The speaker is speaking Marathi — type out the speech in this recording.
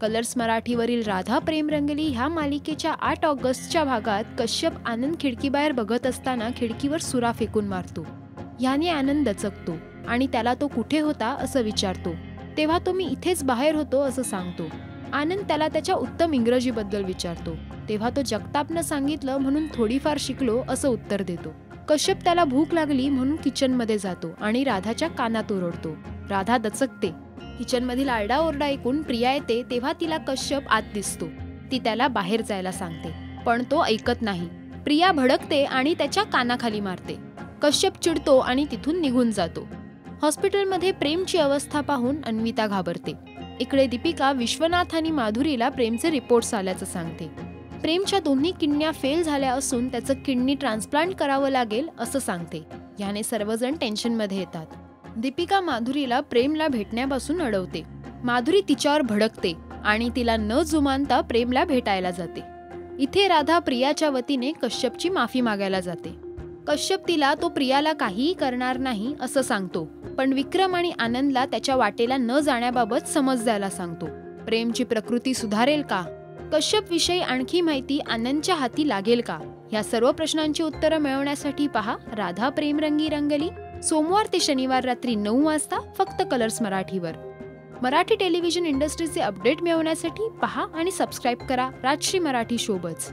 कलर्स मराठीवरील राधा प्रेम रंगली ह्या मालिकेच्या 8 ऑगस्टच्या भागात कश्यप आनंद खिडकीबाहेर बघत असताना खिडकीवर सुरा फेकून मारतो. याने आनंद दचकतो आणि त्याला तो कुठे होता असं विचारतो. तेव्हा तो मी इथेच बाहेर होतो असं सांगतो. आनंद त्याला त्याच्या उत्तम इंग्रजीबद्दल विचारतो. तेव्हा तो जगतापनं सांगितलं म्हणून थोडीफार शिकलो असं उत्तर देतो. कश्यप त्याला भूक लागली म्हणून किचनमध्ये जातो आणि राधाच्या कानात ओरडतो. राधा दचकते. किचनमधील आरडाओरडा ऐकून प्रिया येते तेव्हा तिला कश्यप आत दिसतो. ती त्याला बाहेर जायला सांगते पण तो ऐकत नाही. प्रिया भडकते आणि त्याच्या कानाखाली मारते. कश्यप चिडतो आणि तिथून निघून जातो. हॉस्पिटलमध्ये प्रेमची अवस्था पाहून अन्विता घाबरते. इकडे दीपिका विश्वनाथ आणि माधुरीला प्रेमचे रिपोर्ट्स आल्याचं सांगते. प्रेमच्या दोन्ही किडन्या फेल झाल्या असून त्याचं किडनी ट्रान्सप्लांट करावं लागेल असं सांगते. याने सर्वजण टेन्शनमध्ये येतात. दीपिका माधुरीला प्रेमला भेटण्यापासून अडवते. माधुरी तिच्यावर भडकते आणि तिला न जुमानता प्रेमला भेटायला जाते. इथे राधा प्रियाच्या वतीने कश्यपची माफी मागायला जाते. कश्यप तिला तो प्रियाला काहीही करणार नाही असं सांगतो पण विक्रम आणि आनंदला त्याच्या वाटेला न जाण्याबाबत समज द्यायला सांगतो. प्रेमची प्रकृती सुधारेल का? कश्यप विषयी आणखी माहिती आनंदच्या हाती लागेल का? या सर्व प्रश्नांची उत्तरं मिळवण्यासाठी पहा राधा प्रेम रंगी रंगली सोमवार ते शनिवार रात्री 9 वाजता फक्त कलर्स मराठीवर. मराठी टेलिव्हिजन इंडस्ट्रीचे अपडेट मिळवण्यासाठी पहा आणि सबस्क्राईब करा राजश्री मराठी शोबज.